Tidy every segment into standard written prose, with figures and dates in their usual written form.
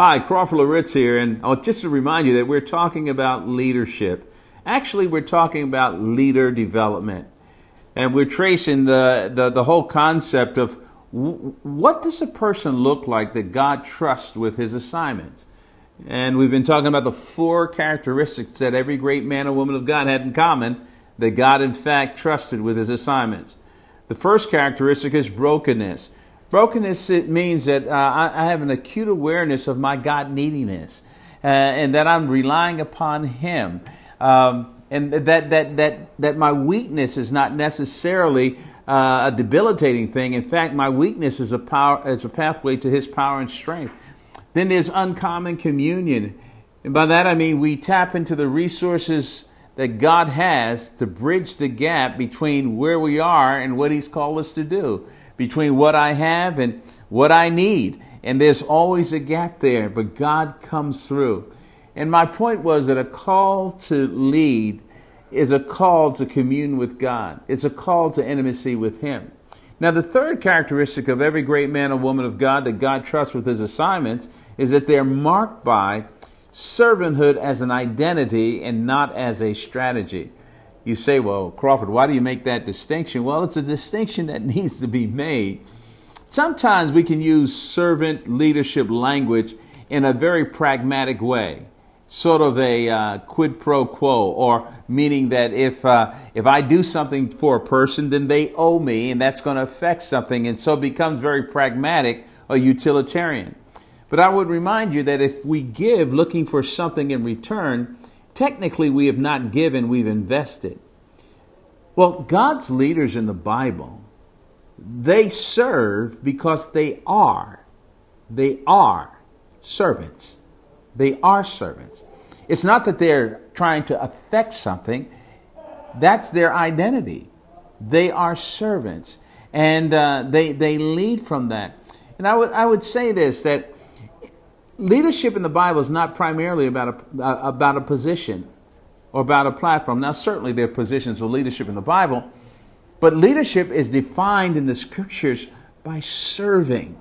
Hi, Crawford Loritts here, and just to remind you that we're talking about leadership. Actually, we're talking about leader development, and we're tracing the whole concept of what does a person look like that God trusts with his assignments. And we've been talking about the four characteristics that every great man or woman of God had in common that God, in fact, trusted with his assignments. The first characteristic is brokenness. Brokenness, it means that I have an acute awareness of my God neediness, and that I'm relying upon Him, and that my weakness is not necessarily a debilitating thing. In fact, my weakness is a pathway to His power and strength. Then there's uncommon communion, and by that I mean we tap into the resources that God has to bridge the gap between where we are and what He's called us to do, between what I have and what I need. And there's always a gap there, but God comes through. And my point was that a call to lead is a call to commune with God. It's a call to intimacy with Him. Now, the third characteristic of every great man or woman of God that God trusts with His assignments is that they're marked by servanthood as an identity and not as a strategy. You say, well, Crawford, why do you make that distinction? Well, it's a distinction that needs to be made. Sometimes we can use servant leadership language in a very pragmatic way, sort of a quid pro quo, or meaning that if I do something for a person, then they owe me, and that's going to affect something, and so it becomes very pragmatic or utilitarian. But I would remind you that if we give looking for something in return, technically we have not given, we've invested. Well, God's leaders in the Bible, they serve because they are servants. They are servants. It's not that they're trying to affect something. That's their identity. They are servants, and they lead from that. And I would say this, that leadership in the Bible is not primarily about a position or about a platform. Now, certainly there are positions for leadership in the Bible, but leadership is defined in the Scriptures by serving.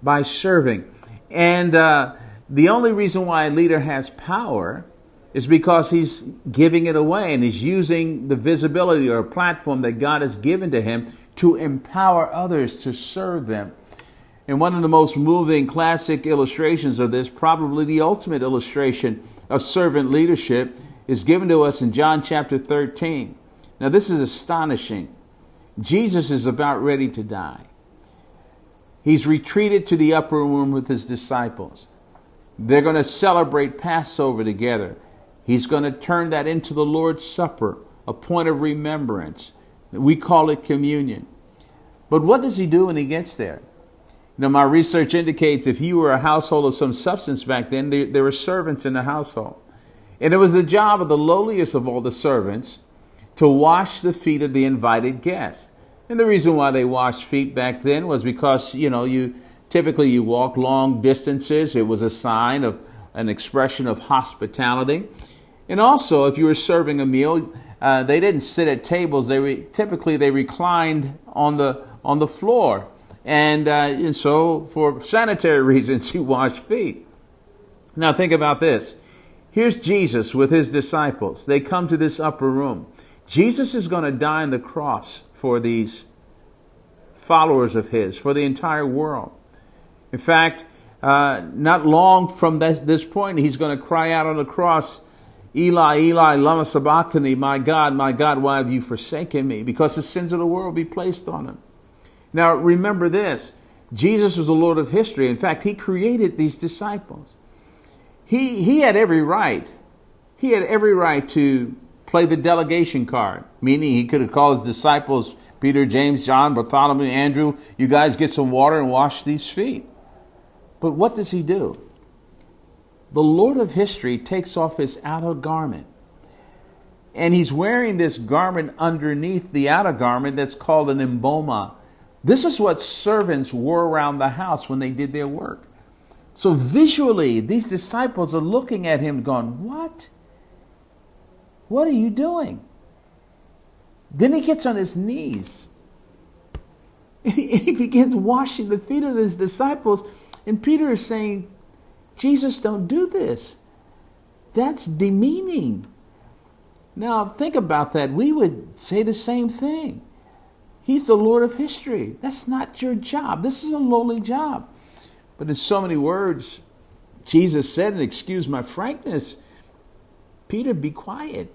By serving. And the only reason why a leader has power is because he's giving it away and he's using the visibility or platform that God has given to him to empower others to serve them. And one of the most moving classic illustrations of this, probably the ultimate illustration of servant leadership, is given to us in John chapter 13. Now, this is astonishing. Jesus is about ready to die. He's retreated to the upper room with his disciples. They're going to celebrate Passover together. He's going to turn that into the Lord's Supper, a point of remembrance. We call it communion. But what does he do when he gets there? You know, my research indicates if you were a household of some substance back then, there were servants in the household. And it was the job of the lowliest of all the servants to wash the feet of the invited guests. And the reason why they washed feet back then was because, you typically walk long distances. It was a sign of an expression of hospitality. And also, if you were serving a meal, they didn't sit at tables. Typically they reclined on the floor. And so for sanitary reasons, you wash feet. Now think about this. Here's Jesus with his disciples. They come to this upper room. Jesus is going to die on the cross for these followers of his, for the entire world. In fact, not long from this point, he's going to cry out on the cross, Eli, Eli, lama sabachthani, my God, why have you forsaken me? Because the sins of the world be placed on him. Now, remember this. Jesus was the Lord of history. In fact, he created these disciples. He had every right. He had every right to play the delegation card, meaning he could have called his disciples, Peter, James, John, Bartholomew, Andrew, you guys get some water and wash these feet. But what does he do? The Lord of history takes off his outer garment. And he's wearing this garment underneath the outer garment that's called an emboma. This is what servants wore around the house when they did their work. So visually, these disciples are looking at him going, what? What are you doing? Then he gets on his knees. He begins washing the feet of his disciples. And Peter is saying, Jesus don't do this. That's demeaning. Now, think about that. We would say the same thing. He's the Lord of history. That's not your job. This is a lowly job. But in so many words, Jesus said, and excuse my frankness, Peter, be quiet.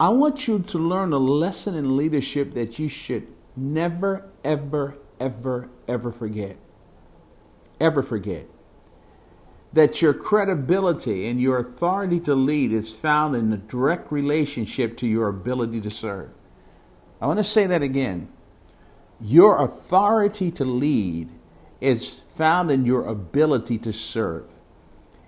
I want you to learn a lesson in leadership that you should never, ever, ever, ever forget. Ever forget. That your credibility and your authority to lead is found in a direct relationship to your ability to serve. I want to say that again. Your authority to lead is found in your ability to serve.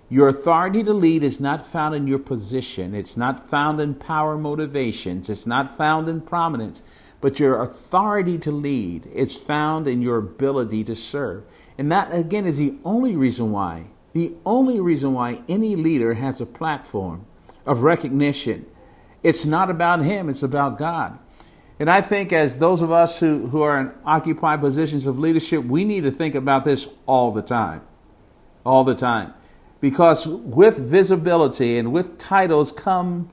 Your authority to lead is not found in your position. It's not found in power motivations. It's not found in prominence. But your authority to lead is found in your ability to serve. And that, again, is the only reason why any leader has a platform of recognition. It's not about him, it's about God. And I think as those of us who are in occupied positions of leadership, we need to think about this all the time. All the time. Because with visibility and with titles come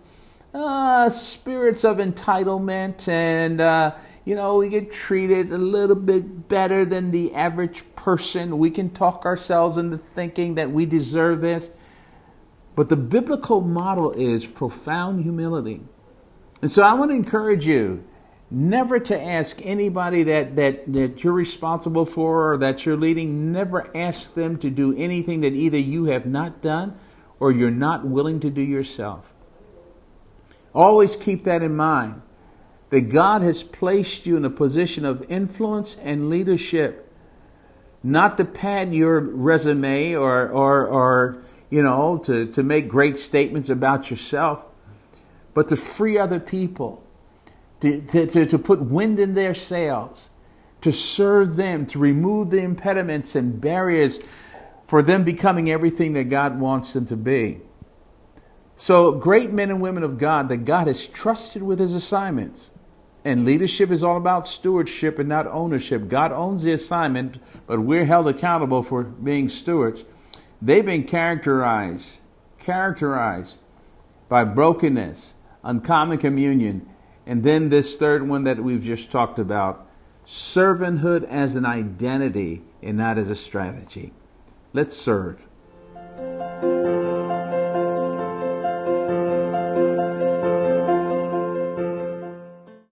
spirits of entitlement, and we get treated a little bit better than the average person. We can talk ourselves into thinking that we deserve this. But the biblical model is profound humility. And so I want to encourage you never to ask anybody that you're responsible for or that you're leading, never ask them to do anything that either you have not done or you're not willing to do yourself. Always keep that in mind, that God has placed you in a position of influence and leadership, not to pad your resume or to make great statements about yourself, but to free other people, to put wind in their sails, to serve them, to remove the impediments and barriers for them becoming everything that God wants them to be. So great men and women of God that God has trusted with his assignments. And leadership is all about stewardship and not ownership. God owns the assignment, but we're held accountable for being stewards. They've been characterized by brokenness, uncommon communion, and then this third one that we've just talked about, servanthood as an identity and not as a strategy. Let's serve.